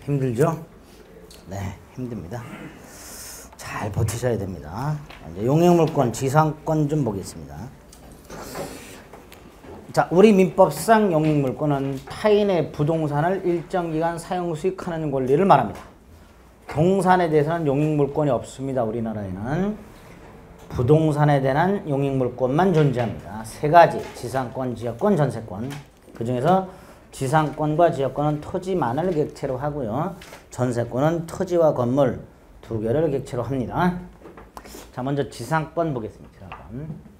힘들죠? 네, 힘듭니다. 잘 버티셔야 됩니다. 이제 용익물권, 지상권 좀 보겠습니다. 자, 우리 민법상 용익물권은 타인의 부동산을 일정 기간 사용 수익하는 권리를 말합니다. 동산에 대해서는 용익물권이 없습니다. 우리나라에는 부동산에 대한 용익물권만 존재합니다. 세 가지, 지상권, 지역권, 전세권. 그 중에서 지상권과 지역권은 토지만을 객체로 하고요. 전세권은 토지와 건물 두 개를 객체로 합니다. 자, 먼저 지상권 보겠습니다. 지상권.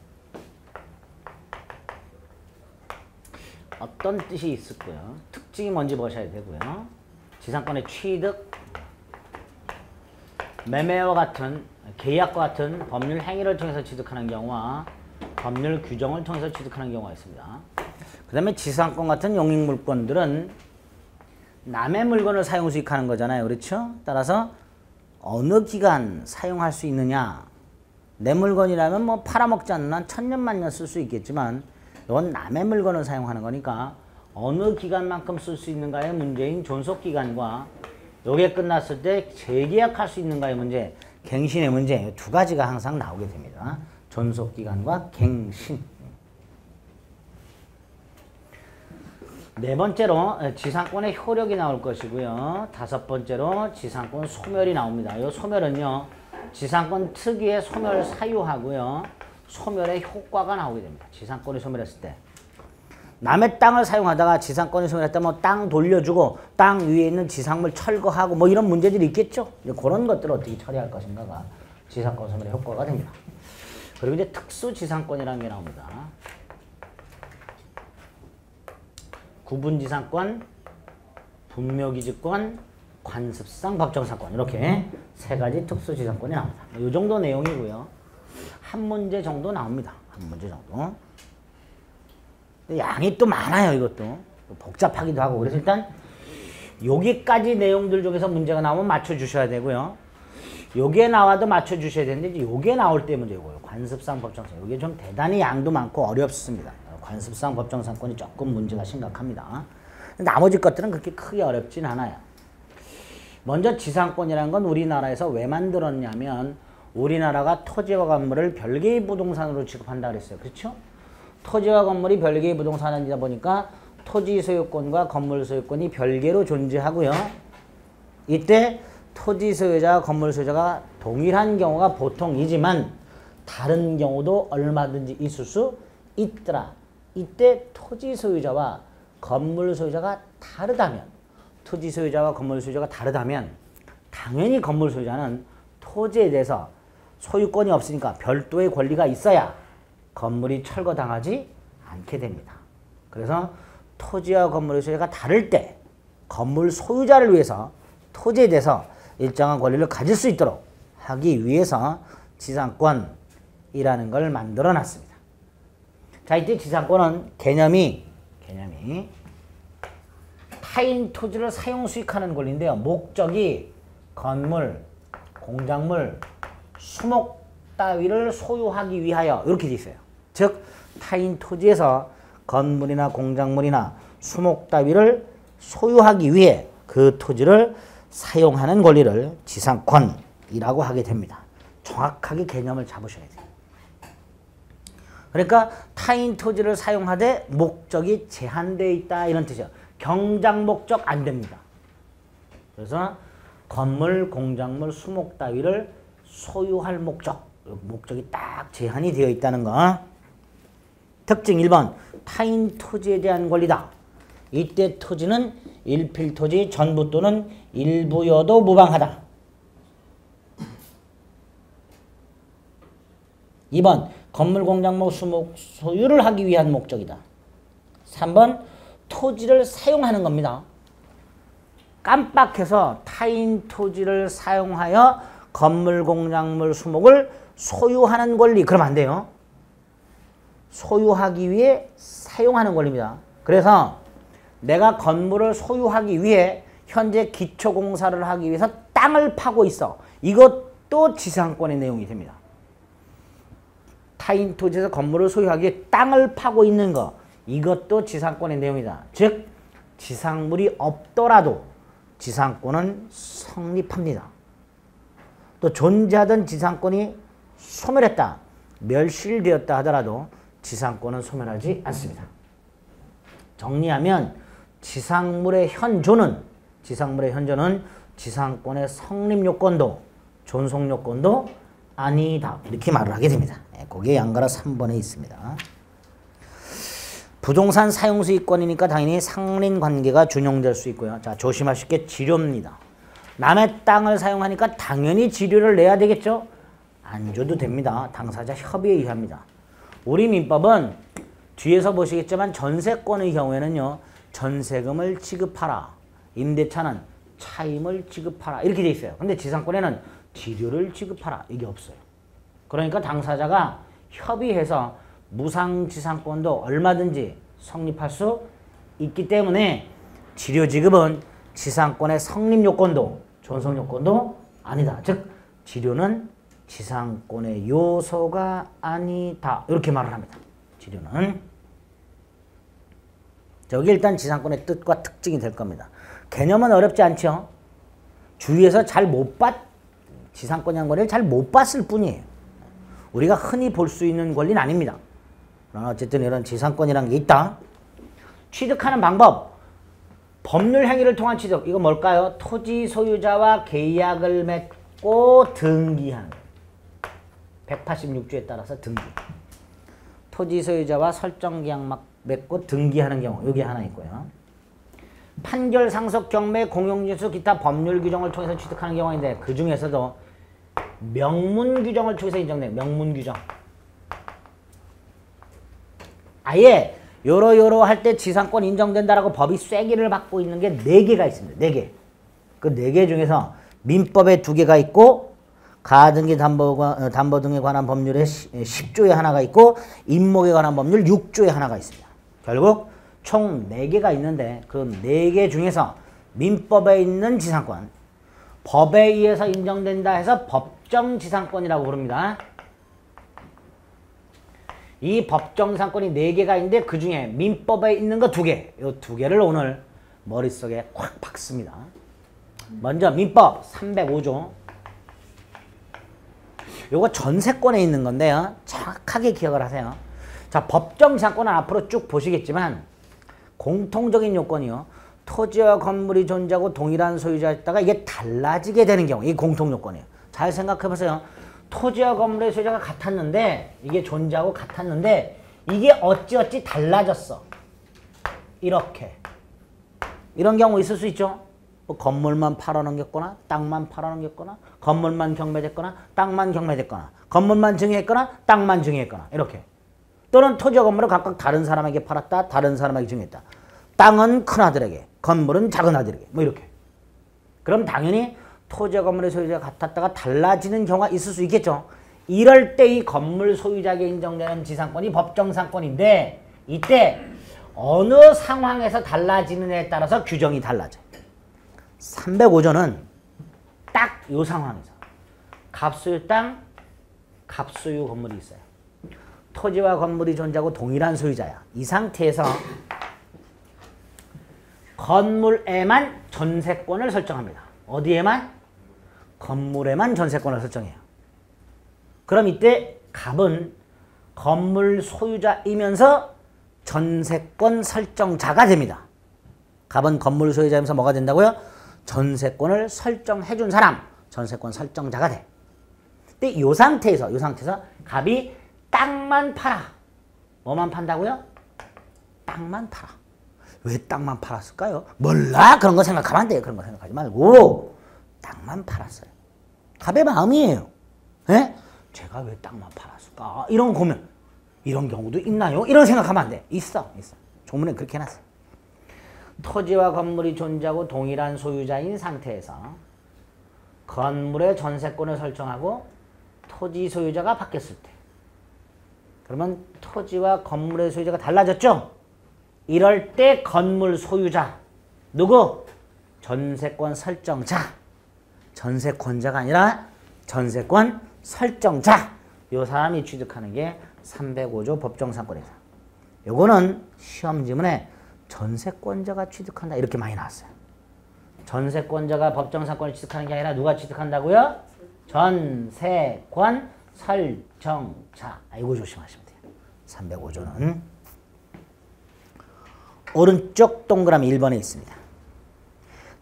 어떤 뜻이 있을까요? 특징이 뭔지 보셔야 되고요. 지상권의 취득, 매매와 같은 계약과 같은 법률 행위를 통해서 취득하는 경우와 법률 규정을 통해서 취득하는 경우가 있습니다. 그 다음에 지상권 같은 용익물권들은 남의 물건을 사용 수익하는 거잖아요. 그렇죠? 따라서 어느 기간 사용할 수 있느냐. 내 물건이라면 뭐 팔아먹지 않는 한 천년만년 쓸 수 있겠지만 이건 남의 물건을 사용하는 거니까 어느 기간만큼 쓸 수 있는가의 문제인 존속기간과 요게 끝났을 때 재계약할 수 있는가의 문제, 갱신의 문제 두 가지가 항상 나오게 됩니다. 존속기간과 갱신. 네 번째로 지상권의 효력이 나올 것이고요. 다섯 번째로 지상권 소멸이 나옵니다. 이 소멸은요. 지상권 특유의 소멸 사유하고요. 소멸의 효과가 나오게 됩니다. 지상권이 소멸했을 때. 남의 땅을 사용하다가 지상권이 소멸했다면 뭐 땅 돌려주고 땅 위에 있는 지상물 철거하고 뭐 이런 문제들이 있겠죠. 그런 것들을 어떻게 처리할 것인가가 지상권 소멸의 효과가 됩니다. 그리고 이제 특수지상권이라는 게 나옵니다. 구분지상권, 분묘기지권, 관습상 법정상권 이렇게 세 가지 특수지상권이 나옵니다. 이 정도 내용이고요. 한 문제 정도 나옵니다. 한 문제 정도. 양이 또 많아요. 이것도 복잡하기도 하고. 그래서 일단 여기까지 내용들 중에서 문제가 나오면 맞춰주셔야 되고요. 요게 나와도 맞춰주셔야 되는데 이제 요게 나올 때 문제고요. 관습상 법정상권. 요게 좀 대단히 양도 많고 어렵습니다. 관습상 법정상권이 조금 문제가 심각합니다. 나머지 것들은 그렇게 크게 어렵진 않아요. 먼저 지상권이라는 건 우리나라에서 왜 만들었냐면 우리나라가 토지와 건물을 별개의 부동산으로 취급한다 그랬어요. 그렇죠? 토지와 건물이 별개의 부동산이다 보니까 토지 소유권과 건물 소유권이 별개로 존재하고요. 이때 토지 소유자와 건물 소유자가 동일한 경우가 보통이지만 다른 경우도 얼마든지 있을 수 있더라. 이때 토지 소유자와 건물 소유자가 다르다면 토지 소유자와 건물 소유자가 다르다면 당연히 건물 소유자는 토지에 대해서 소유권이 없으니까 별도의 권리가 있어야 건물이 철거당하지 않게 됩니다. 그래서 토지와 건물의 소유자가 다를 때 건물 소유자를 위해서 토지에 대해서 일정한 권리를 가질 수 있도록 하기 위해서 지상권이라는 걸 만들어 놨습니다. 자, 이때 지상권은 개념이 타인 토지를 사용 수익하는 권리인데요. 목적이 건물, 공작물, 수목 따위를 소유하기 위하여 이렇게 돼 있어요. 즉 타인 토지에서 건물이나 공작물이나 수목 따위를 소유하기 위해 그 토지를 사용하는 권리를 지상권이라고 하게 됩니다. 정확하게 개념을 잡으셔야 돼요. 그러니까 타인 토지를 사용하되 목적이 제한되어 있다 이런 뜻이에요. 경작 목적 안 됩니다. 그래서 건물, 공작물, 수목 따위를 소유할 목적이 딱 제한이 되어 있다는 거. 특징 1번 타인 토지에 대한 권리다. 이때 토지는 일필토지 전부 또는 일부여도 무방하다. 2번 건물, 공작물, 수목 소유를 하기 위한 목적이다. 3번 토지를 사용하는 겁니다. 깜빡해서 타인 토지를 사용하여 건물, 공작물, 수목을 소유하는 권리 그러면 안 돼요. 소유하기 위해 사용하는 권리입니다. 그래서 내가 건물을 소유하기 위해 현재 기초공사를 하기 위해서 땅을 파고 있어. 이것도 지상권의 내용이 됩니다. 타인 토지에서 건물을 소유하기 위해 땅을 파고 있는 거 이것도 지상권의 내용이다. 즉 지상물이 없더라도 지상권은 성립합니다. 또 존재하던 지상권이 소멸했다, 멸실되었다 하더라도 지상권은 소멸하지 않습니다. 정리하면 지상물의 현존은 지상권의 성립요건도 존속요건도 아니다, 이렇게 말을 하게 됩니다. 그게 양가라 3번에 있습니다. 부동산 사용수익권이니까 당연히 상린관계가 준용될 수 있고요. 자, 조심하실 게 지료입니다. 남의 땅을 사용하니까 당연히 지료를 내야 되겠죠? 안 줘도 됩니다. 당사자 협의에 의합니다. 우리 민법은 뒤에서 보시겠지만 전세권의 경우에는요, 전세금을 지급하라, 임대차는 차임을 지급하라, 이렇게 돼 있어요. 근데 지상권에는 지료를 지급하라, 이게 없어요. 그러니까 당사자가 협의해서 무상지상권도 얼마든지 성립할 수 있기 때문에 지료 지급은 지상권의 성립요건도 존속요건도 아니다. 즉 지료는 지상권의 요소가 아니다, 이렇게 말을 합니다. 지료는. 여기 일단 지상권의 뜻과 특징이 될 겁니다. 개념은 어렵지 않죠? 주위에서 잘 못 지상권이라는 권리를 잘 못 봤을 뿐이에요. 우리가 흔히 볼 수 있는 권리는 아닙니다. 그러나 어쨌든 이런 지상권이라는 게 있다. 취득하는 방법, 법률 행위를 통한 취득, 이거 뭘까요? 토지 소유자와 계약을 맺고 등기하는 거예요. 186조에 따라서 등기. 토지 소유자와 설정 계약 맺고 등기하는 경우, 여기 하나 있고요. 판결, 상속, 경매, 공용진수, 기타 법률 규정을 통해서 취득하는 경우인데 그 중에서도 명문 규정을 통해서 인정돼요. 명문 규정. 아예 요러 할 때 지상권 인정된다라고 법이 쐐기를 받고 있는 게 4개가 있습니다. 4개. 그 4개 중에서 민법에 2개가 있고 가등기 담보 등에 관한 법률에 10조에 하나가 있고 임목에 관한 법률 6조에 하나가 있습니다. 결국 총 4개가 있는데 그 4개 중에서 민법에 있는 지상권, 법에 의해서 인정된다 해서 법정지상권이라고 부릅니다. 이 법정지상권이 4개가 있는데 그 중에 민법에 있는 거 2개, 이 2개를 오늘 머릿속에 확 박습니다. 먼저 민법 305조. 요거 전세권에 있는 건데요. 정확하게 기억을 하세요. 자, 법정지상권은 앞으로 쭉 보시겠지만 공통적인 요건이요. 토지와 건물이 존재하고 동일한 소유자였다가 이게 달라지게 되는 경우, 이게 공통요건이에요. 잘 생각해보세요. 토지와 건물의 소유자가 같았는데, 이게 존재하고 같았는데 이게 어찌어찌 달라졌어. 이렇게. 이런 경우 있을 수 있죠. 뭐 건물만 팔아넘겼거나 땅만 팔아넘겼거나 건물만 경매됐거나 땅만 경매됐거나 건물만 증여했거나 땅만 증여했거나 이렇게. 또는 토지와 건물을 각각 다른 사람에게 팔았다, 다른 사람에게 증여했다. 땅은 큰아들에게, 건물은 작은아들에게, 뭐 이렇게. 그럼 당연히 토지와 건물의 소유자가 같았다가 달라지는 경우가 있을 수 있겠죠. 이럴 때 이 건물 소유자에게 인정되는 지상권이 법정상권인데 이때 어느 상황에서 달라지느냐에 따라서 규정이 달라져요. 305조는 딱 이 상황에서 갑소유 땅, 갑소유 건물이 있어요. 토지와 건물이 존재하고 동일한 소유자야. 이 상태에서 건물에만 전세권을 설정합니다. 어디에만? 건물에만 전세권을 설정해요. 그럼 이때 갑은 건물 소유자이면서 전세권 설정자가 됩니다. 갑은 건물 소유자이면서 뭐가 된다고요? 전세권을 설정해준 사람, 전세권 설정자가 돼. 근데 이 상태에서 갑이 땅만 팔아. 뭐만 판다고요? 땅만 팔아. 왜 땅만 팔았을까요? 몰라. 그런 거 생각하면 안 돼요. 그런 거 생각하지 말고 땅만 팔았어요. 갑의 마음이에요. 예? 제가 왜 땅만 팔았을까? 이런 고민. 이런 경우도 있나요? 이런 생각하면 안 돼. 있어. 조문에 그렇게 해놨어. 토지와 건물이 존재하고 동일한 소유자인 상태에서 건물의 전세권을 설정하고 토지 소유자가 바뀌었을 때, 그러면 토지와 건물의 소유자가 달라졌죠? 이럴 때 건물 소유자, 누구? 전세권 설정자. 전세권자가 아니라 전세권 설정자. 요 사람이 취득하는 게 305조 법정상권입니다. 요거는 시험 지문에 전세권자가 취득한다 이렇게 많이 나왔어요. 전세권자가 법정상권을 취득하는 게 아니라 누가 취득한다고요? 전세권 설정자. 이거 조심하시면 돼요. 305조는 오른쪽 동그라미 1번에 있습니다.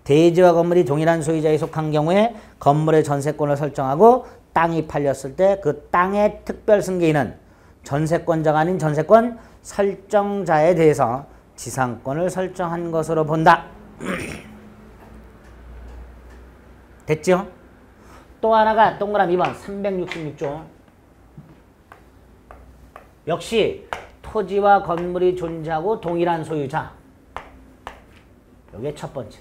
대지와 건물이 동일한 소유자에 속한 경우에 건물의 전세권을 설정하고 땅이 팔렸을 때 그 땅의 특별 승계인은 전세권자가 아닌 전세권 설정자에 대해서 지상권을 설정한 것으로 본다. 됐죠? 또 하나가 동그라미 2번 366조. 역시 토지와 건물이 존재하고 동일한 소유자. 이게 첫 번째.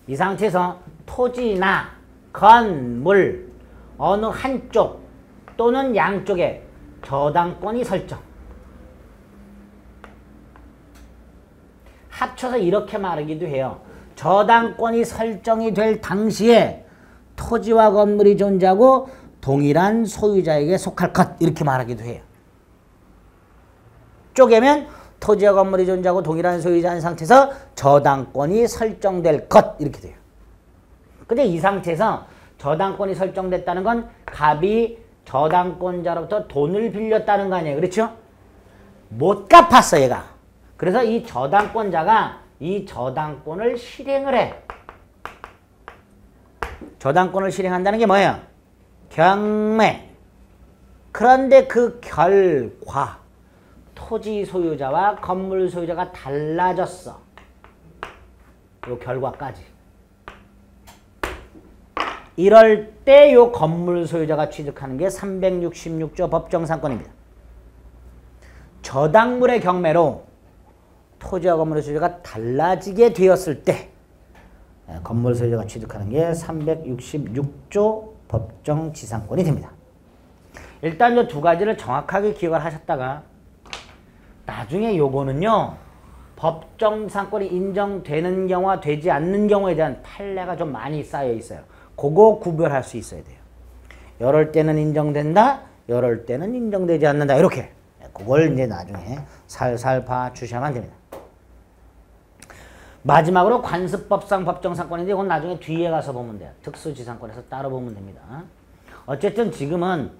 이 상태에서 토지나 건물 어느 한쪽 또는 양쪽에 저당권이 설정. 합쳐서 이렇게 말하기도 해요. 저당권이 설정이 될 당시에 토지와 건물이 존재하고 동일한 소유자에게 속할 것 이렇게 말하기도 해요. 쪼개면 토지와 건물이 존재하고 동일한 소유자인 상태에서 저당권이 설정될 것 이렇게 돼요. 근데 이 상태에서 저당권이 설정됐다는 건 갑이 저당권자로부터 돈을 빌렸다는 거 아니에요. 그렇죠? 못 갚았어 얘가. 그래서 이 저당권자가 이 저당권을 실행을 해. 저당권을 실행한다는 게 뭐예요? 경매. 그런데 그 결과 토지 소유자와 건물 소유자가 달라졌어. 요 결과까지. 이럴 때 요 건물 소유자가 취득하는 게 366조 법정상권입니다. 저당물의 경매로 토지와 건물의 소유자가 달라지게 되었을 때 건물 소유자가 취득하는 게 366조 법정지상권이 됩니다. 일단 이 두 가지를 정확하게 기억을 하셨다가 나중에 요거는요 법정상권이 인정되는 경우와 되지 않는 경우에 대한 판례가 좀 많이 쌓여 있어요. 그거 구별할 수 있어야 돼요. 이럴 때는 인정된다, 이럴 때는 인정되지 않는다. 이렇게. 그걸 이제 나중에 살살 봐주셔야만 됩니다. 마지막으로 관습법상 법정상권인데 이건 나중에 뒤에 가서 보면 돼요. 특수지상권에서 따로 보면 됩니다. 어쨌든 지금은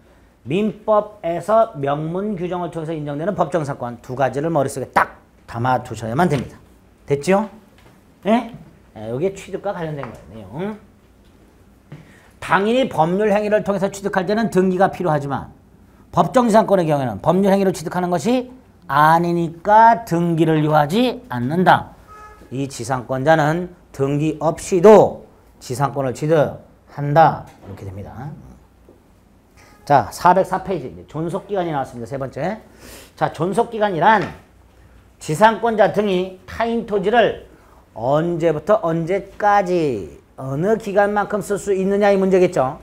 민법에서 명문 규정을 통해서 인정되는 법정상권 두 가지를 머릿속에 딱 담아두셔야만 됩니다. 됐죠? 예? 이게 취득과 관련된 거예요. 내용. 당연히 법률 행위를 통해서 취득할 때는 등기가 필요하지만 법정지상권의 경우에는 법률 행위를 취득하는 것이 아니니까 등기를 요하지 않는다. 이 지상권자는 등기 없이도 지상권을 취득한다. 이렇게 됩니다. 자, 404페이지 존속기간이 나왔습니다. 세 번째. 자, 존속기간이란 지상권자 등이 타인 토지를 언제부터 언제까지 어느 기간만큼 쓸 수 있느냐 이 문제겠죠.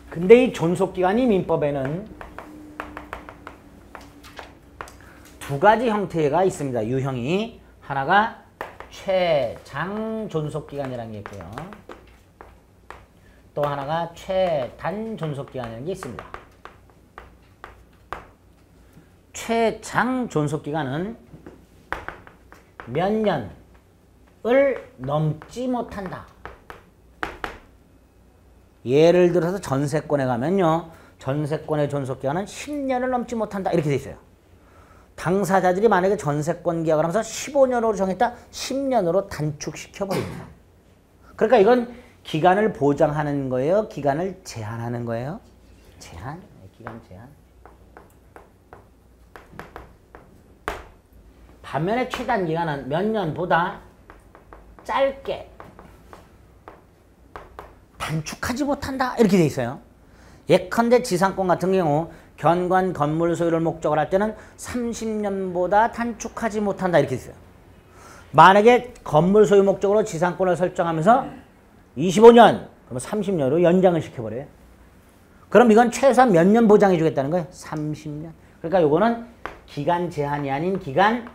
근데 이 존속기간이 민법에는 두 가지 형태가 있습니다. 유형이. 하나가 최장 존속기간이라는 게 있고요. 또 하나가 최단 존속기간이라는 게 있습니다. 최장 존속기간은 몇 년을 넘지 못한다. 예를 들어서 전세권에 가면요. 전세권의 존속기간은 10년을 넘지 못한다. 이렇게 돼 있어요. 당사자들이 만약에 전세권 계약을 하면서 15년으로 정했다. 10년으로 단축시켜 버립니다. 그러니까 이건 기간을 보장하는 거예요? 기간을 제한하는 거예요? 제한? 기간 제한. 반면에 최단 기간은 몇 년보다 짧게 단축하지 못한다. 이렇게 돼 있어요. 예컨대 지상권 같은 경우 견관 건물 소유를 목적으로 할 때는 30년보다 단축하지 못한다. 이렇게 돼 있어요. 만약에 건물 소유 목적으로 지상권을 설정하면서 25년, 그러면 30년으로 연장을 시켜버려요. 그럼 이건 최소한 몇 년 보장해 주겠다는 거예요? 30년. 그러니까 요거는 기간 제한이 아닌 기간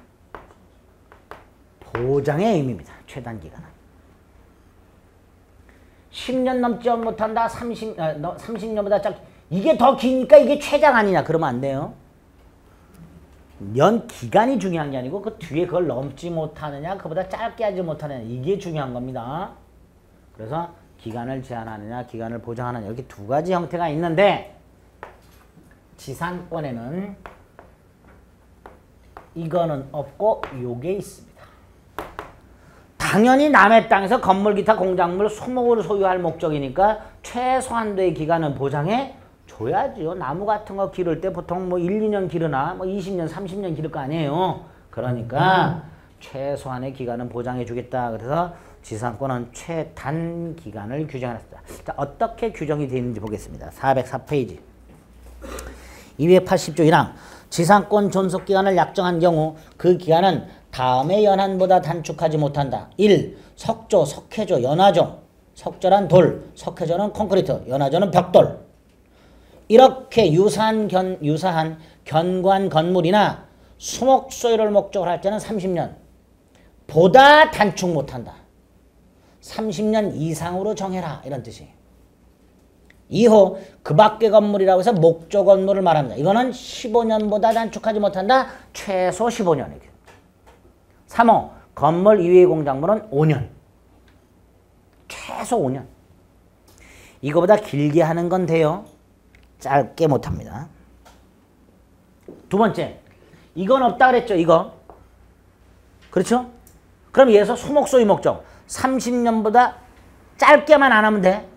보장의 의미입니다. 최단 기간은. 10년 넘지 못한다. 30년보다 짧게. 이게 더 기니까 이게 최장 아니냐. 그러면 안 돼요. 연 기간이 중요한 게 아니고 그 뒤에 그걸 넘지 못하느냐 그보다 짧게 하지 못하느냐 이게 중요한 겁니다. 그래서 기간을 제한하느냐 기간을 보장하느냐 이렇게 두 가지 형태가 있는데 지상권에는 이거는 없고 요게 있습니다. 당연히 남의 땅에서 건물 기타 공작물 수목을 소유할 목적이니까 최소한도의 기간은 보장해 줘야죠. 나무 같은 거 기를 때 보통 뭐 1, 2년 기르나 뭐 20년, 30년 기를 거 아니에요. 그러니까 최소한의 기간은 보장해 주겠다. 그래서 지상권은 최단 기간을 규정했다. 자, 어떻게 규정이 되어 있는지 보겠습니다. 404페이지. 280조 1항. 지상권 존속 기간을 약정한 경우 그 기간은 다음의 연한보다 단축하지 못한다. 1. 석조, 석회조, 연화조. 석조란 돌, 석회조는 콘크리트, 연화조는 벽돌. 이렇게 유사한 견고한 건물이나 수목 소유를 목적으로 할 때는 30년 보다 단축 못한다. 30년 이상으로 정해라 이런 뜻이에요. 2호 그 밖의 건물이라고 해서 목조 건물을 말합니다. 이거는 15년보다 단축하지 못한다. 최소 15년. 3호 건물 이외의 공작물은 5년. 최소 5년. 이거보다 길게 하는 건 돼요. 짧게 못합니다. 두 번째, 이건 없다 그랬죠. 이거. 그렇죠? 그럼 얘에서 수목 소유 목적 30년보다 짧게만 안 하면 돼.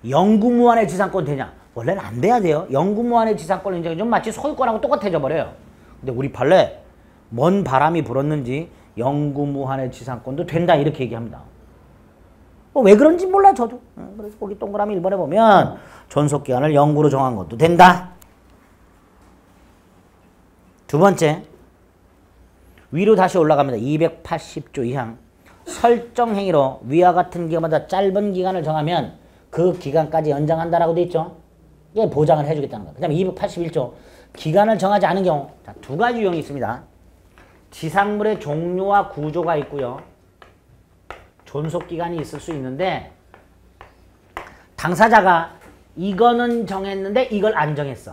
영구무한의 지상권 되냐? 원래는 안 돼야 돼요. 영구무한의 지상권 인정이 좀 마치 소유권하고 똑같아져 버려요. 근데 우리 판례 뭔 바람이 불었는지 영구무한의 지상권도 된다 이렇게 얘기합니다. 왜 그런지 몰라 저도. 그래서 거기 동그라미 1번에 보면 존속기간을 영구로 정한 것도 된다. 두 번째, 위로 다시 올라갑니다. 280조 2항. 설정행위로 위와 같은 기간보다 짧은 기간을 정하면 그 기간까지 연장한다라고 돼 있죠. 이게 보장을 해주겠다는 거예요. 그 다음에 281조. 기간을 정하지 않은 경우. 자, 두 가지 유형이 있습니다. 지상물의 종류와 구조가 있고요. 존속기간이 있을 수 있는데 당사자가 이거는 정했는데 이걸 안 정했어.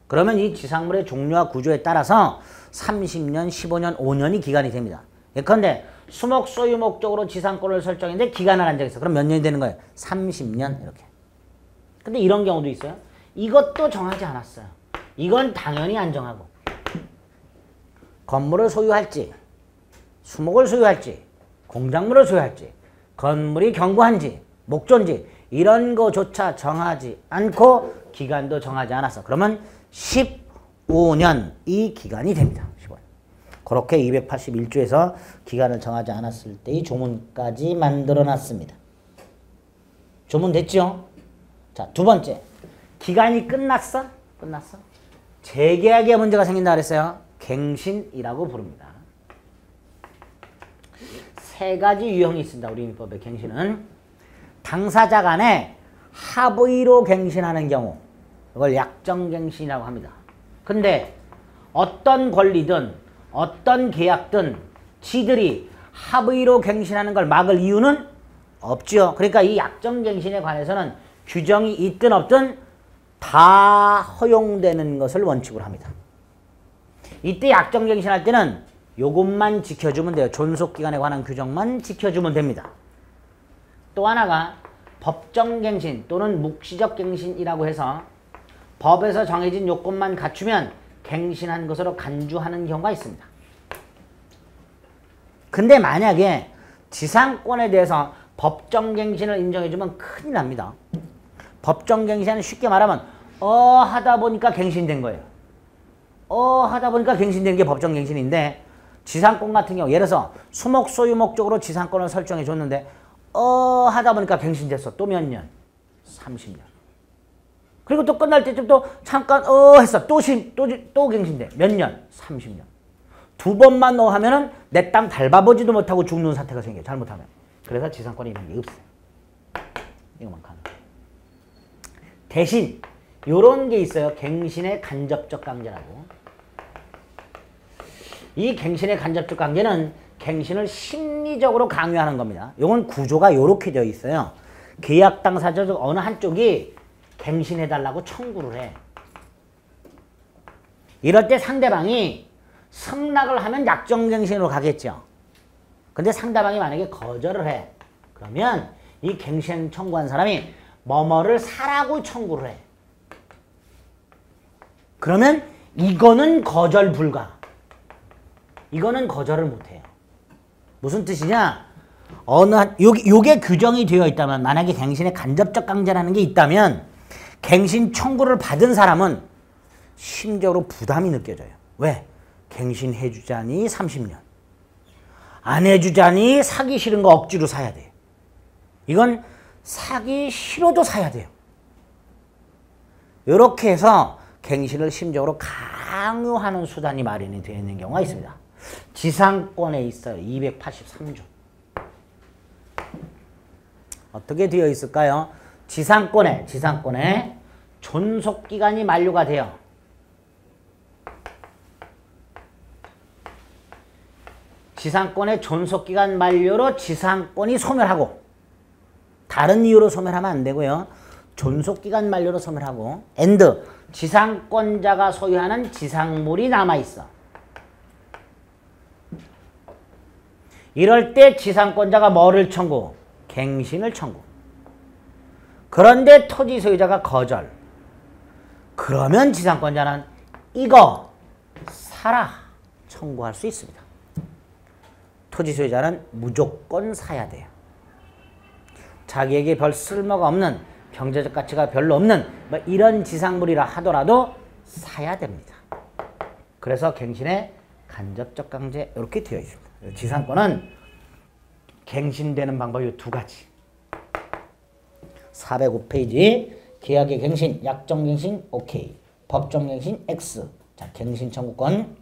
그러면 이 지상물의 종류와 구조에 따라서 30년, 15년, 5년이 기간이 됩니다. 예컨대 수목 소유 목적으로 지상권을 설정했는데 기간을 안 정했어. 그럼 몇 년이 되는 거예요? 30년 이렇게. 근데 이런 경우도 있어요. 이것도 정하지 않았어요. 이건 당연히 안 정하고 건물을 소유할지 수목을 소유할지 공작물을 소유할지 건물이 견고한지 목조인지 이런 거조차 정하지 않고 기간도 정하지 않았어. 그러면 15년 이 기간이 됩니다. 15년. 그렇게 281조에서 기간을 정하지 않았을 때의 조문까지 만들어놨습니다. 조문 됐죠? 자, 두 번째. 기간이 끝났어? 끝났어? 재계약에 문제가 생긴다 그랬어요. 갱신이라고 부릅니다. 세 가지 유형이 있습니다. 우리 민법의 갱신은. 당사자 간에 합의로 갱신하는 경우 이걸 약정갱신이라고 합니다. 근데 어떤 권리든 어떤 계약든 지들이 합의로 갱신하는 걸 막을 이유는 없죠. 그러니까 이 약정갱신에 관해서는 규정이 있든 없든 다 허용되는 것을 원칙으로 합니다. 이때 약정갱신할 때는 요것만 지켜주면 돼요. 존속기간에 관한 규정만 지켜주면 됩니다. 또 하나가 법정갱신 또는 묵시적갱신이라고 해서 법에서 정해진 요건만 갖추면 갱신한 것으로 간주하는 경우가 있습니다. 근데 만약에 지상권에 대해서 법정갱신을 인정해주면 큰일 납니다. 법정갱신은 쉽게 말하면 하다 보니까 갱신된 거예요. 하다 보니까 갱신된 게 법정갱신인데 지상권 같은 경우 예를 들어서 수목 소유 목적으로 지상권을 설정해 줬는데 하다 보니까 갱신됐어. 또 몇 년? 30년. 그리고 또 끝날 때쯤 또 잠깐 했어. 또 갱신돼. 몇 년? 30년. 두 번만 하면은 내 땅 밟아보지도 못하고 죽는 사태가 생겨요. 잘못하면. 그래서 지상권이 이런 게 없어요. 이거만 가능. 대신 요런 게 있어요. 갱신의 간접적 관계라고. 이 갱신의 간접적 관계는 갱신을 심리적으로 강요하는 겁니다. 요건 구조가 요렇게 되어 있어요. 계약 당사자 중 어느 한쪽이 갱신해달라고 청구를 해. 이럴 때 상대방이 승낙을 하면 약정갱신으로 가겠죠. 근데 상대방이 만약에 거절을 해. 그러면 이 갱신 청구한 사람이 뭐뭐를 사라고 청구를 해. 그러면 이거는 거절 불가. 이거는 거절을 못해요. 무슨 뜻이냐? 요게 규정이 되어 있다면, 만약에 갱신에 간접적 강제라는 게 있다면 갱신 청구를 받은 사람은 심적으로 부담이 느껴져요. 왜? 갱신해주자니 30년. 안 해주자니 사기 싫은 거 억지로 사야 돼요. 이건 사기 싫어도 사야 돼요. 이렇게 해서 갱신을 심적으로 강요하는 수단이 마련이 되어 있는 경우가 있습니다. 지상권에 있어요. 283조. 어떻게 되어 있을까요? 지상권에 존속기간이 만료가 돼요. 지상권의 존속기간 만료로 지상권이 소멸하고, 다른 이유로 소멸하면 안 되고요. 존속기간 만료로 소멸하고, and 지상권자가 소유하는 지상물이 남아있어. 이럴 때 지상권자가 뭐를 청구? 갱신을 청구. 그런데 토지 소유자가 거절. 그러면 지상권자는 이거 사라 청구할 수 있습니다. 토지 소유자는 무조건 사야 돼요. 자기에게 별 쓸모가 없는, 경제적 가치가 별로 없는 뭐 이런 지상물이라 하더라도 사야 됩니다. 그래서 갱신의 간접적 강제 이렇게 되어 있습니다. 지상권은 갱신되는 방법이 두 가지. 405페이지 계약의 갱신, 약정갱신 오케이, 법정갱신 X. 자, 갱신 청구권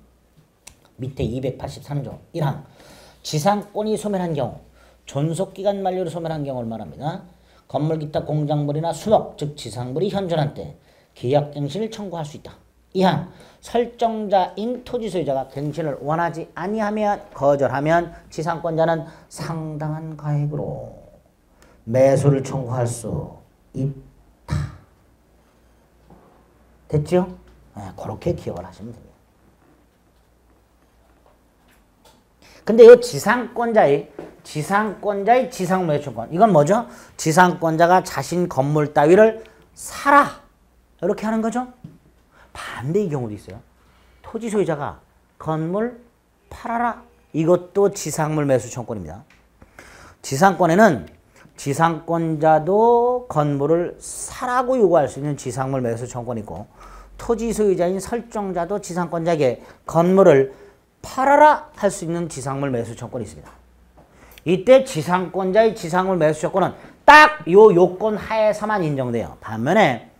밑에 283조 1항 지상권이 소멸한 경우, 존속기간 만료로 소멸한 경우를 말합니다. 건물 기타 공작물이나 수목, 즉 지상물이 현존한 때 계약갱신을 청구할 수 있다. 2항 설정자인 토지 소유자가 갱신을 원하지 아니하면, 거절하면 지상권자는 상당한 가액으로 매수를 청구할 수 있다. 됐죠? 네, 그렇게 기억을 하시면 됩니다. 근데 이 지상권자의 지상물 매수권, 이건 뭐죠? 지상권자가 자신 건물 따위를 사라 이렇게 하는 거죠. 반대의 경우도 있어요. 토지 소유자가 건물 팔아라. 이것도 지상물 매수 청구권입니다. 지상권에는 지상권자도 건물을 사라고 요구할 수 있는 지상물 매수 청구권이 있고, 토지 소유자인 설정자도 지상권자에게 건물을 팔아라 할 수 있는 지상물 매수 청구권이 있습니다. 이때 지상권자의 지상물 매수 청구권은 딱 요 요건 하에서만 인정돼요. 반면에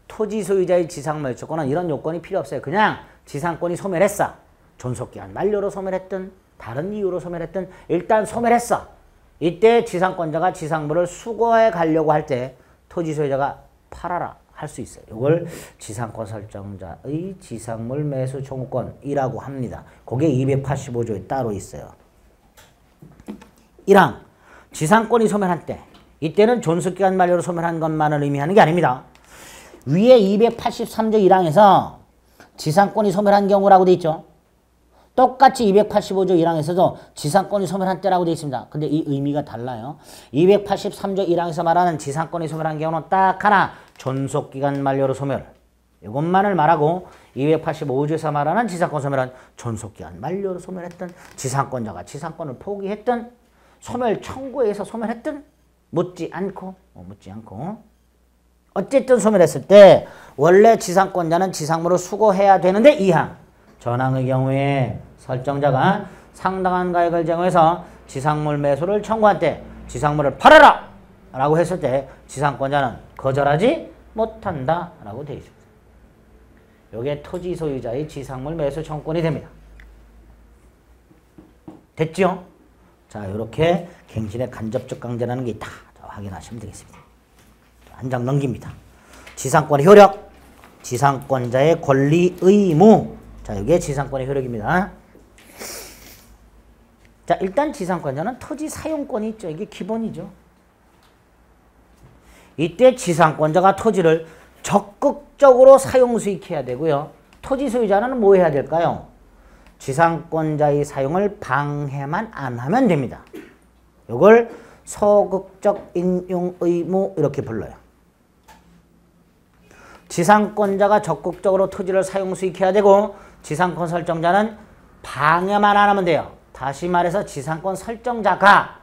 토지 소유자의 지상물 매수 청구권은 이런 요건이 필요 없어요. 그냥 지상권이 소멸했어. 존속기간 만료로 소멸했든 다른 이유로 소멸했든 일단 소멸했어. 이때 지상권자가 지상물을 수거해 가려고 할 때 토지 소유자가 팔아라 할 수 있어요. 이걸 지상권 설정자의 지상물 매수 청구권이라고 합니다. 그게 285조에 따로 있어요. 1항 지상권이 소멸한 때, 이때는 존속기간 만료로 소멸한 것만을 의미하는 게 아닙니다. 위에 283조 1항에서 지상권이 소멸한 경우라고 돼 있죠. 똑같이 285조 1항에서도 지상권이 소멸한 때라고 되어 있습니다. 근데 이 의미가 달라요. 283조 1항에서 말하는 지상권이 소멸한 경우는 딱 하나, 존속기간 만료로 소멸. 이것만을 말하고 285조에서 말하는 지상권 소멸은 존속기간 만료로 소멸했던, 지상권자가 지상권을 포기했던, 소멸 청구에서 소멸했던, 묻지 않고 어쨌든 소멸했을 때 원래 지상권자는 지상물을 수거해야 되는데, 2항 전항의 경우에 설정자가 상당한 가액을 제공해서 지상물 매수를 청구할 때 지상물을 팔아라! 라고 했을 때 지상권자는 거절하지 못한다 라고 되어 있습니다. 이게 토지 소유자의 지상물 매수 청구권이 됩니다. 됐죠? 자, 이렇게 갱신의 간접적 강제라는 게 있다. 자, 확인하시면 되겠습니다. 한 장 넘깁니다. 지상권의 효력, 지상권자의 권리, 의무. 자, 이게 지상권의 효력입니다. 자, 일단 지상권자는 토지 사용권이 있죠. 이게 기본이죠. 이때 지상권자가 토지를 적극적으로 사용 수익해야 되고요. 토지 소유자는 뭐 해야 될까요? 지상권자의 사용을 방해만 안 하면 됩니다. 이걸 소극적 인용 의무 이렇게 불러요. 지상권자가 적극적으로 토지를 사용 수익해야 되고 지상권 설정자는 방해만 안 하면 돼요. 다시 말해서 지상권 설정자가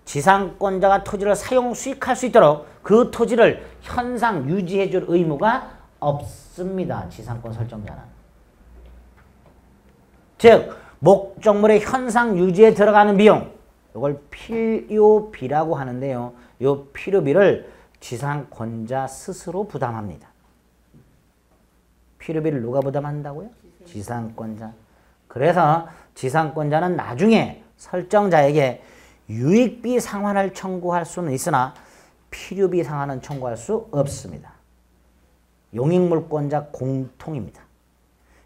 지상권자가 토지를 사용 수익할 수 있도록 그 토지를 현상 유지해 줄 의무가 없습니다. 지상권 설정자는. 즉 목적물의 현상 유지에 들어가는 비용, 이걸 필요비라고 하는데요. 이 필요비를 지상권자 스스로 부담합니다. 필요비를 누가 부담한다고요? 지상권자. 그래서 지상권자는 나중에 설정자에게 유익비 상환을 청구할 수는 있으나 필요비 상환은 청구할 수 없습니다. 용익물권자 공통입니다.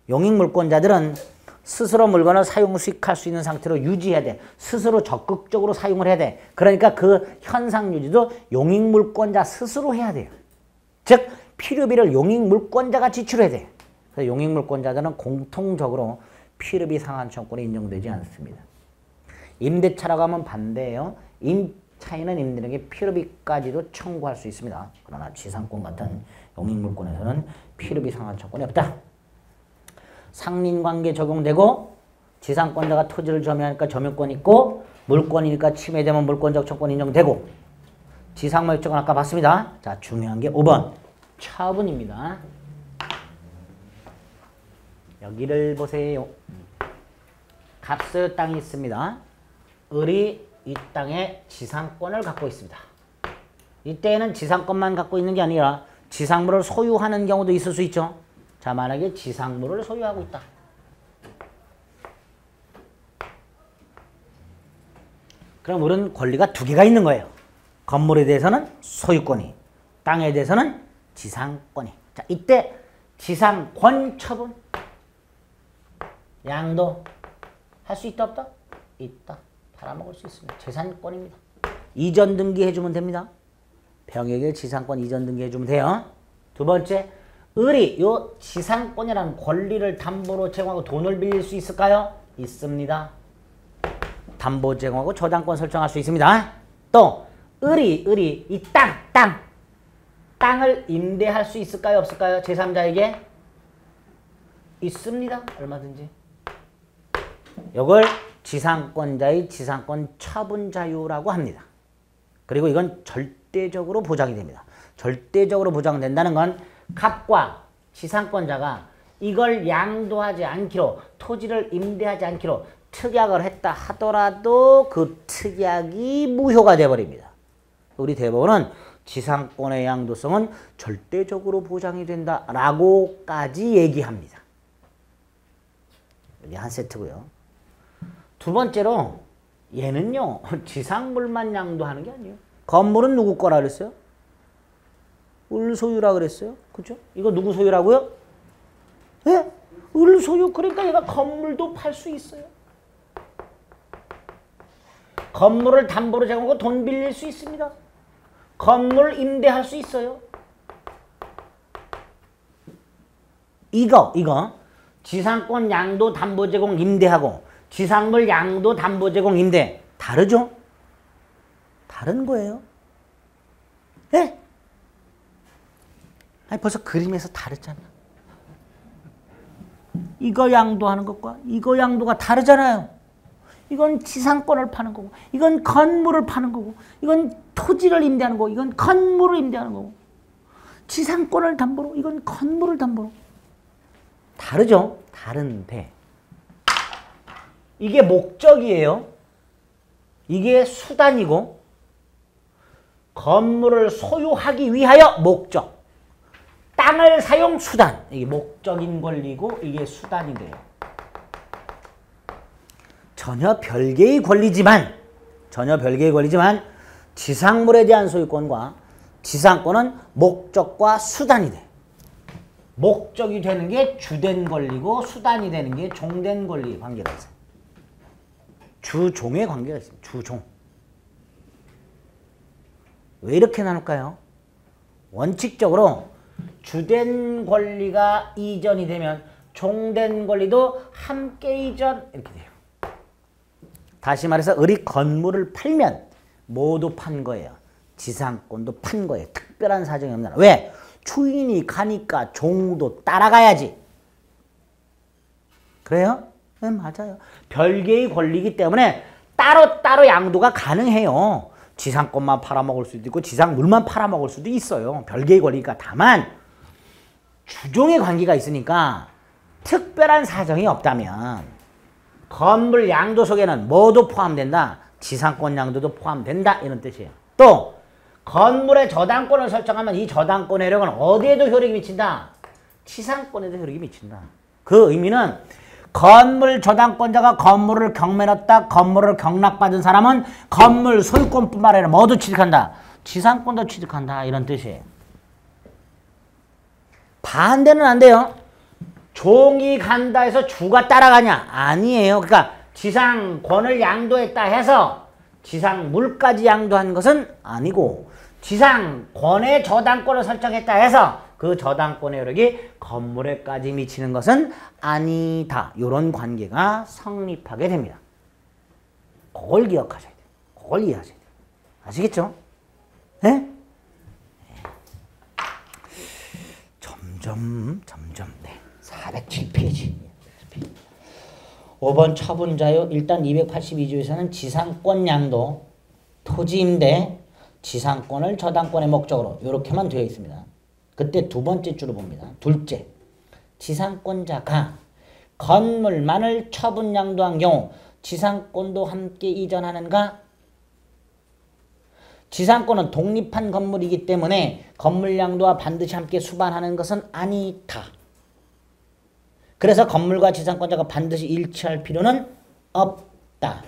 용익물권자들은 스스로 물건을 사용 수익할 수 있는 상태로 유지해야 돼. 스스로 적극적으로 사용을 해야 돼. 그러니까 그 현상 유지도 용익물권자 스스로 해야 돼요. 즉 필요비를 용익물권자가 지출해야 돼. 그래서 용익물권자들은 공통적으로 필요비 상환 청구권이 인정되지 않습니다. 임대차라고 하면 반대예요. 임차인은 임대인에게 필요비까지도 청구할 수 있습니다. 그러나 지상권 같은 용익물권에서는 필요비 상환 청구권이 없다. 상린관계 적용되고 지상권자가 토지를 점유하니까 점유권 있고 물권이니까 침해되면 물권적 청구권 인정되고 지상목적은 아까 봤습니다. 자, 중요한 게 5번 처분입니다. 여기를 보세요. 갑소유 땅이 있습니다. 을이 이 땅에 지상권을 갖고 있습니다. 이때에는 지상권만 갖고 있는 게 아니라 지상물을 소유하는 경우도 있을 수 있죠. 자, 만약에 지상물을 소유하고 있다. 그럼 우리는 권리가 두 개가 있는 거예요. 건물에 대해서는 소유권이, 땅에 대해서는 지상권이. 자, 이때 지상권 처분 양도 할 수 있다 없다? 있다. 팔아먹을 수 있습니다. 재산권입니다. 이전 등기해주면 됩니다. 병역의 지상권 이전 등기해주면 돼요. 두 번째, 을이 요 지상권이라는 권리를 담보로 제공하고 돈을 빌릴 수 있을까요? 있습니다. 담보 제공하고 저당권 설정할 수 있습니다. 또 을이 이 땅을 임대할 수 있을까요? 없을까요? 제3자에게? 있습니다. 얼마든지. 이걸 지상권자의 지상권 처분 자유라고 합니다. 그리고 이건 절대적으로 보장이 됩니다. 절대적으로 보장된다는 건 갑과 지상권자가 이걸 양도하지 않기로, 토지를 임대하지 않기로 특약을 했다 하더라도 그 특약이 무효가 되어버립니다. 우리 대법원은 지상권의 양도성은 절대적으로 보장이 된다라고까지 얘기합니다. 이게 한 세트고요. 두 번째로 얘는요. 지상물만 양도하는 게 아니에요. 건물은 누구 거라 그랬어요? 을 소유라 그랬어요. 그죠? 이거 누구 소유라고요? 예? 을 소유. 그러니까 얘가 건물도 팔 수 있어요. 건물을 담보로 제공하고 돈 빌릴 수 있습니다. 건물 임대할 수 있어요. 이거 지상권 양도 담보 제공 임대하고 지상물 양도 담보 제공 임대 다르죠? 다른 거예요. 예? 아니 벌써 그림에서 다르잖아. 이거 양도하는 것과 이거 양도가 다르잖아요. 이건 지상권을 파는 거고 이건 건물을 파는 거고 이건 토지를 임대하는 거고 이건 건물을 임대하는 거고 지상권을 담보로 이건 건물을 담보로 다르죠? 다른데 이게 목적이에요. 이게 수단이고 건물을 소유하기 위하여 목적 땅을 사용 수단 이게 목적인 권리고 이게 수단이 돼요. 전혀 별개의 권리지만 지상물에 대한 소유권과 지상권은 목적과 수단이 돼. 목적이 되는 게 주된 권리고 수단이 되는 게 종된 권리의 관계가 있어요. 주종의 관계가 있습니다. 주종. 왜 이렇게 나눌까요? 원칙적으로 주된 권리가 이전이 되면 종된 권리도 함께 이전 이렇게 돼요. 다시 말해서 을이 건물을 팔면 모두 판 거예요. 지상권도 판 거예요. 특별한 사정이 없는 한. 왜? 주인이 가니까 종도 따라가야지. 그래요? 네, 맞아요. 별개의 권리이기 때문에 따로따로 양도가 가능해요. 지상권만 팔아먹을 수도 있고 지상물만 팔아먹을 수도 있어요. 별개의 권리니까. 다만 주종의 관계가 있으니까 특별한 사정이 없다면 건물 양도 속에는 뭐도 포함된다. 지상권 양도도 포함된다. 이런 뜻이에요. 또 건물의 저당권을 설정하면 이 저당권 효력은 어디에도 효력이 미친다? 지상권에도 효력이 미친다. 그 의미는 건물 저당권자가 건물을 경매했다. 건물을 경락받은 사람은 건물 소유권뿐만 아니라 뭐도 취득한다? 지상권도 취득한다. 이런 뜻이에요. 반대는 안 돼요. 종이 간다 해서 주가 따라가냐? 아니에요. 그러니까 지상권을 양도했다 해서 지상물까지 양도한 것은 아니고 지상권의 저당권을 설정했다 해서 그 저당권의 효력이 건물에까지 미치는 것은 아니다. 이런 관계가 성립하게 됩니다. 그걸 기억하셔야 돼요. 그걸 이해하셔야 돼요. 아시겠죠? 네? 점점 네. 407페이지. 5번 처분자요. 일단 282조에서는 지상권 양도, 토지임대, 지상권을 저당권의 목적으로 이렇게만 되어 있습니다. 그때 두 번째 줄을 봅니다. 둘째, 지상권자가 건물만을 처분 양도한 경우 지상권도 함께 이전하는가? 지상권은 독립한 건물이기 때문에 건물 양도와 반드시 함께 수반하는 것은 아니다. 그래서 건물과 지상권자가 반드시 일치할 필요는 없다.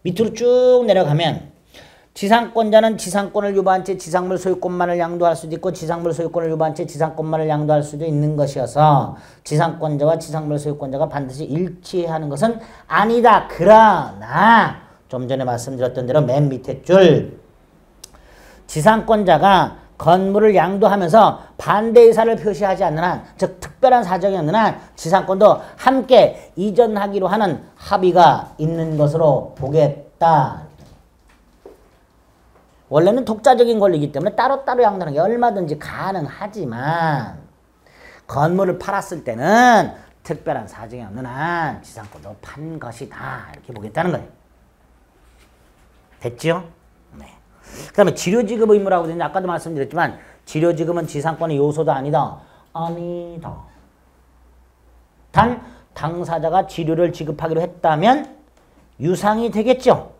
밑으로 쭉 내려가면 지상권자는 지상권을 유보한 채 지상물 소유권만을 양도할 수도 있고 지상물 소유권을 유보한 채 지상권만을 양도할 수도 있는 것이어서 지상권자와 지상물 소유권자가 반드시 일치하는 것은 아니다. 그러나 좀 전에 말씀드렸던 대로 맨 밑에 줄 지상권자가 건물을 양도하면서 반대 의사를 표시하지 않는 한, 즉 특별한 사정이 없는 한 지상권도 함께 이전하기로 하는 합의가 있는 것으로 보겠다. 원래는 독자적인 권리이기 때문에 따로따로 양도하는 게 얼마든지 가능하지만 건물을 팔았을 때는 특별한 사정이 없는 한 지상권도 판 것이다. 이렇게 보겠다는 거예요. 됐죠? 네. 그 다음에 지료지급 의무라고 되는데 아까도 말씀드렸지만 지료지급은 지상권의 요소도 아니다. 아니다. 단 당사자가 지료를 지급하기로 했다면 유상이 되겠죠.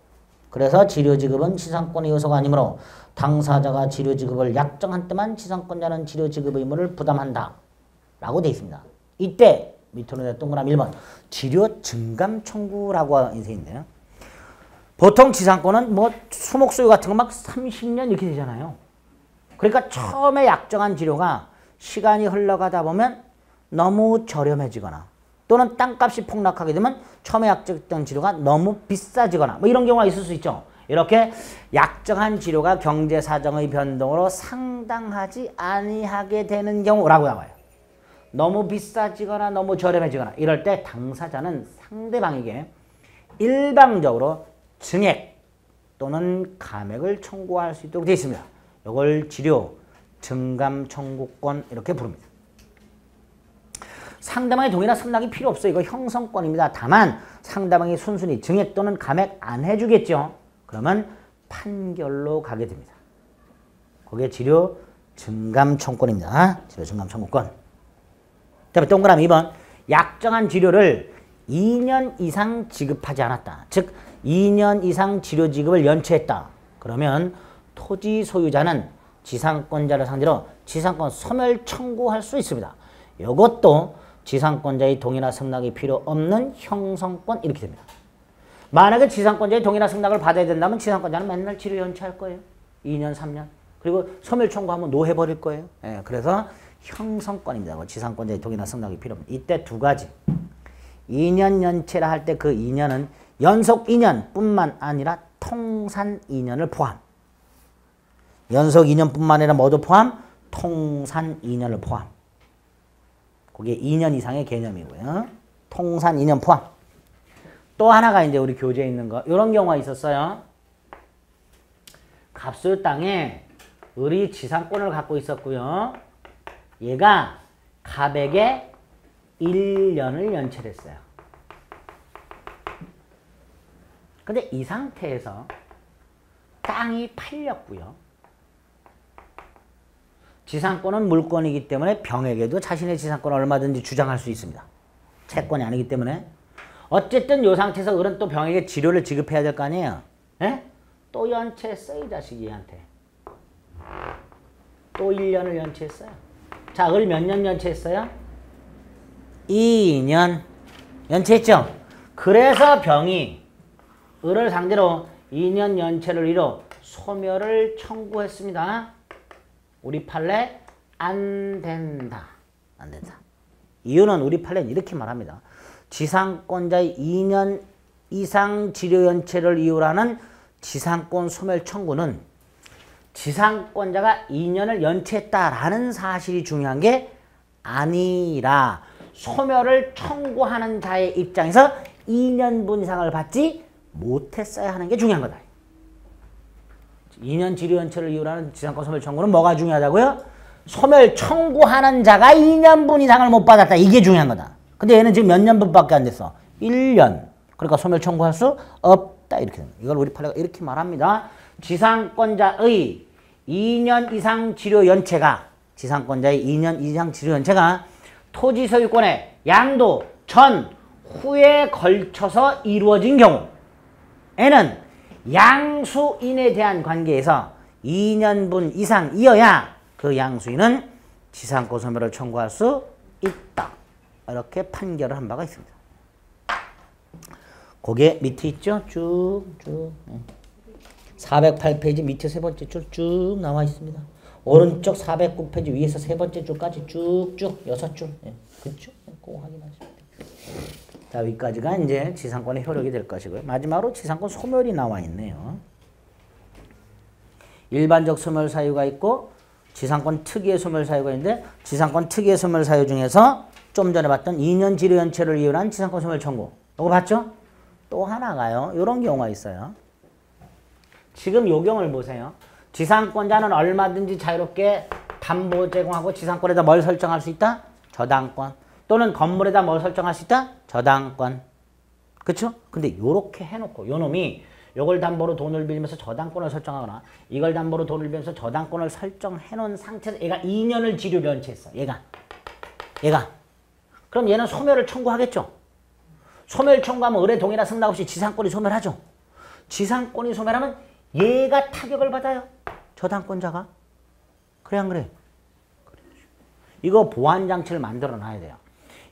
그래서 지료지급은 지상권의 요소가 아니므로 당사자가 지료지급을 약정한 때만 지상권자는 지료지급 의무를 부담한다. 라고 되어 있습니다. 이때 밑으로 동그라미 1번 지료 증감 청구라고 되어 있는데요. 보통 지상권은 뭐 수목소유 같은 거 막 30년 이렇게 되잖아요. 그러니까 처음에 약정한 지료가 시간이 흘러가다 보면 너무 저렴해지거나 또는 땅값이 폭락하게 되면 처음에 약정했던 지료가 너무 비싸지거나 뭐 이런 경우가 있을 수 있죠. 이렇게 약정한 지료가 경제사정의 변동으로 상당하지 아니하게 되는 경우라고 나와요. 너무 비싸지거나 너무 저렴해지거나 이럴 때 당사자는 상대방에게 일방적으로 증액 또는 감액을 청구할 수 있도록 되어 있습니다. 이걸 지료, 증감 청구권 이렇게 부릅니다. 상대방의 동의나 승낙이 필요 없어요. 이거 형성권입니다. 다만 상대방이 순순히 증액 또는 감액 안 해주겠죠. 그러면 판결로 가게 됩니다. 그게 지료, 증감 청구권입니다. 지료, 증감 청구권. 그 다음에 동그라미 2번 약정한 지료를 2년 이상 지급하지 않았다. 즉 2년 이상 지료 지급을 연체했다. 그러면 토지 소유자는 지상권자를 상대로 지상권 소멸 청구할 수 있습니다. 이것도 지상권자의 동의나 승낙이 필요 없는 형성권 이렇게 됩니다. 만약에 지상권자의 동의나 승낙을 받아야 된다면 지상권자는 맨날 지료 연체할 거예요. 2년, 3년. 그리고 소멸 청구하면 노해버릴 거예요. 예, 그래서 형성권입니다. 지상권자의 동의나 승낙이 필요 없습니다. 이때 두 가지. 2년 연체라 할 때 그 2년은 연속 2년뿐만 아니라 통산 2년을 포함. 연속 2년뿐만 아니라 모두 포함? 통산 2년을 포함. 그게 2년 이상의 개념이고요. 통산 2년 포함. 또 하나가 이제 우리 교재에 있는 거. 이런 경우가 있었어요. 갑수 땅에 을이 지상권을 갖고 있었고요. 얘가 갑에게 1년을 연체했어요. 근데 이 상태에서 땅이 팔렸고요. 지상권은 물권이기 때문에 병에게도 자신의 지상권을 얼마든지 주장할 수 있습니다. 채권이 아니기 때문에. 어쨌든 이 상태에서 을은 또 병에게 지료를 지급해야 될 거 아니에요. 에? 또 연체했어요. 이 자식이 얘한테. 또 1년을 연체했어요. 자, 을 몇 년 연체했어요? 2년 연체했죠? 그래서 병이 을을 상대로 2년 연체를 이뤄 소멸을 청구했습니다. 우리 판례 안 된다. 안 된다. 이유는 우리 판례는 이렇게 말합니다. 지상권자의 2년 이상 지료 연체를 이유로 하는 지상권 소멸 청구는 지상권자가 2년을 연체했다라는 사실이 중요한 게 아니라 소멸을 청구하는 자의 입장에서 2년분 이상을 받지 못했어야 하는 게 중요한 거다. 2년 지료 연체를 이유로 하는 지상권 소멸 청구는 뭐가 중요하다고요? 소멸 청구하는 자가 2년분 이상을 못 받았다. 이게 중요한 거다. 근데 얘는 지금 몇 년분밖에 안 됐어? 1년. 그러니까 소멸 청구할 수 없다. 이렇게 됩니다. 이걸 우리 판례가 이렇게 말합니다. 지상권자의 2년 이상 지료 연체가 지상권자의 2년 이상 지료 연체가 토지 소유권의 양도 전 후에 걸쳐서 이루어진 경우에는 양수인에 대한 관계에서 2년분 이상이어야 그 양수인은 지상권 소멸을 청구할 수 있다. 이렇게 판결을 한 바가 있습니다. 그게 밑에 있죠? 쭉. 408페이지 밑에 세 번째 줄 쭉 나와 있습니다. 오른쪽 409페이지 위에서 세 번째 줄까지 쭉쭉 6줄. 그렇죠? 꼭 확인하시면 돼요. 자, 여기까지가 이제 지상권의 효력이 될 것이고요. 마지막으로 지상권 소멸이 나와 있네요. 일반적 소멸 사유가 있고 지상권 특이의 소멸 사유가 있는데 지상권 특이의 소멸 사유 중에서 좀 전에 봤던 2년 지료 연체를 이유로 한 지상권 소멸 청구. 이거 봤죠? 또 하나가요. 이런 경우가 있어요. 지금 요 경우를 보세요. 지상권자는 얼마든지 자유롭게 담보 제공하고 지상권에다 뭘 설정할 수 있다? 저당권. 또는 건물에다 뭘 설정할 수 있다? 저당권. 그쵸? 근데 요렇게 해놓고 요 놈이 요걸 담보로 돈을 빌리면서 저당권을 설정하거나 이걸 담보로 돈을 빌리면서 저당권을 설정해놓은 상태에서 얘가 2년을 지료 연체했어. 얘가. 그럼 얘는 소멸을 청구하겠죠? 소멸 청구하면 을의 동의나 승낙 없이 지상권이 소멸하죠? 지상권이 소멸하면 얘가 타격을 받아요. 저당권자가. 그래 안 그래? 이거 보완장치를 만들어 놔야 돼요.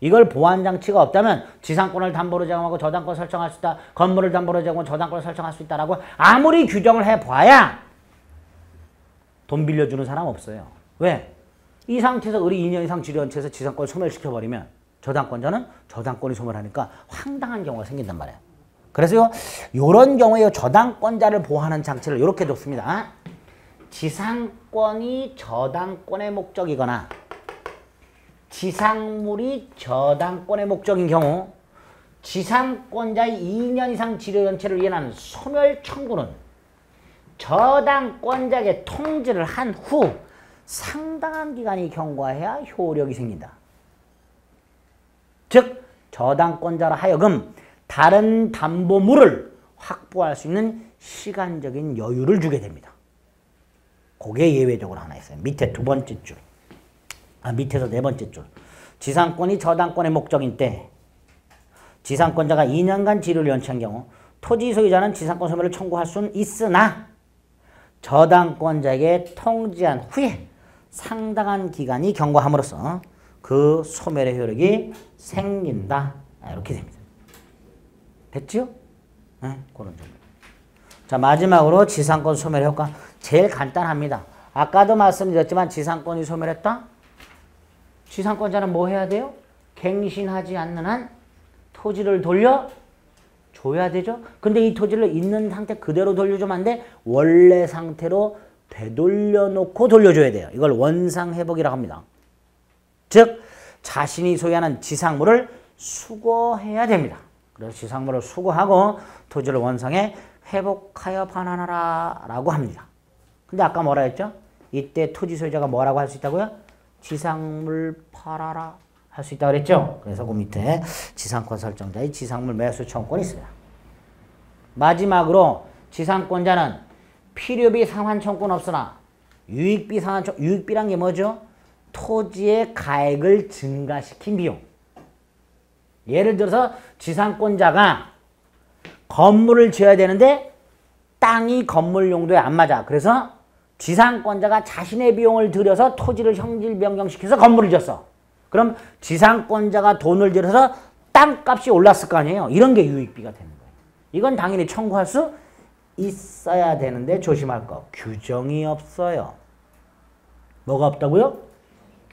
이걸 보완장치가 없다면 지상권을 담보로 제공하고 저당권 설정할 수 있다. 건물을 담보로 제공하고 저당권을 설정할 수 있다라고 아무리 규정을 해봐야 돈 빌려주는 사람 없어요. 왜? 이 상태에서 을이 2년 이상 지료연체해서 지상권을 소멸시켜버리면 저당권자는 저당권이 소멸하니까 황당한 경우가 생긴단 말이에요. 그래서 요런 경우에 저당권자를 보호하는 장치를 이렇게 뒀습니다. 지상권이 저당권의 목적이거나 지상물이 저당권의 목적인 경우 지상권자의 2년 이상 지료 연체를 위한 소멸 청구는 저당권자에게 통지를 한 후 상당한 기간이 경과해야 효력이 생긴다. 즉 저당권자로 하여금 다른 담보물을 확보할 수 있는 시간적인 여유를 주게 됩니다. 그게 예외적으로 하나 있어요. 밑에 두 번째 줄. 밑에서 네 번째 줄. 지상권이 저당권의 목적인 때 지상권자가 2년간 지료를 연체한 경우 토지 소유자는 지상권 소멸을 청구할 수는 있으나 저당권자에게 통지한 후에 상당한 기간이 경과함으로써 그 소멸의 효력이 생긴다. 이렇게 됩니다. 됐죠? 네, 그런 정도. 자, 마지막으로 지상권 소멸 효과. 제일 간단합니다. 아까도 말씀드렸지만 지상권이 소멸했다? 지상권자는 뭐 해야 돼요? 갱신하지 않는 한 토지를 돌려줘야 되죠? 근데 이 토지를 있는 상태 그대로 돌려주면 안 돼? 원래 상태로 되돌려놓고 돌려줘야 돼요. 이걸 원상회복이라고 합니다. 즉 자신이 소유하는 지상물을 수거해야 됩니다. 그래서 지상물을 수거하고 토지를 원상에 회복하여 반환하라 라고 합니다. 근데 아까 뭐라 했죠? 이때 토지 소유자가 뭐라고 할 수 있다고요? 지상물 팔아라 할 수 있다고 그랬죠? 그래서 그 밑에 지상권 설정자의 지상물 매수 청구권이 있어요. 마지막으로 지상권자는 필요비 상환 청구권 없으나 유익비 상환 청구, 유익비란 게 뭐죠? 토지의 가액을 증가시킨 비용. 예를 들어서 지상권자가 건물을 지어야 되는데 땅이 건물 용도에 안 맞아. 그래서 지상권자가 자신의 비용을 들여서 토지를 형질 변경시켜서 건물을 지었어. 그럼 지상권자가 돈을 들여서 땅값이 올랐을 거 아니에요. 이런 게 유익비가 되는 거예요. 이건 당연히 청구할 수 있어야 되는데 조심할 거. 규정이 없어요. 뭐가 없다고요?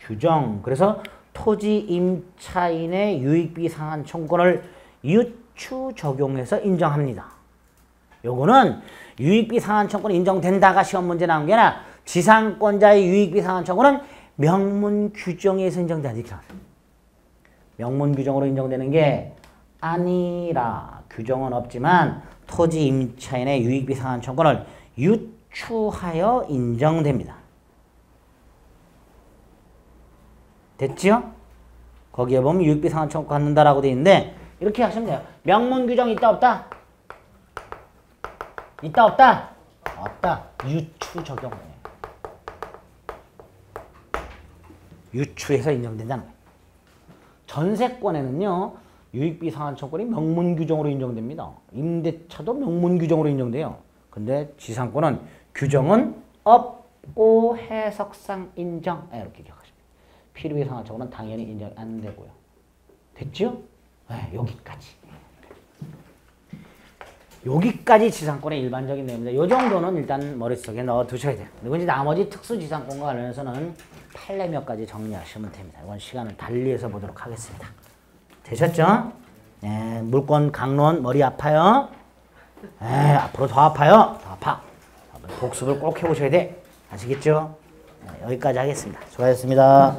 규정. 그래서 토지 임차인의 유익비 상환 청구권을 유추 적용해서 인정합니다. 요거는 유익비 상환 청구권 인정된다가 시험 문제 나온 게 아니라 지상권자의 유익비 상환 청구는 명문 규정에서 인정된다. 이렇게 나와요. 명문 규정으로 인정되는 게 아니라 규정은 없지만 토지 임차인의 유익비 상환 청구권을 유추하여 인정됩니다. 됐죠? 거기에 보면 유익비 상환 청구권 갖는다라고 되어 있는데 이렇게 하시면 돼요. 명문 규정 있다 없다? 있다 없다? 없다. 유추 적용이에요. 유추해서 인정된다는 거예요. 전세권에는요. 유익비 상환 청구권이 명문 규정으로 인정됩니다. 임대차도 명문 규정으로 인정돼요. 근데 지상권은 규정은 없고 해석상 인정. 이렇게 기억하십니다. 필요비 상환 청구는 당연히 인정 안 되고요. 됐죠? 네, 여기까지. 여기까지 지상권의 일반적인 내용입니다. 이 정도는 일단 머릿속에 넣어 두셔야 돼요. 그리고 이제 나머지 특수지상권과 관련해서는 판례 몇 가지 정리하시면 됩니다. 이건 시간을 달리해서 보도록 하겠습니다. 되셨죠? 네, 물권 강론 머리 아파요? 네, 앞으로 더 아파요? 더 아파. 복습을 꼭 해보셔야 돼. 아시겠죠? 네, 여기까지 하겠습니다. 수고하셨습니다.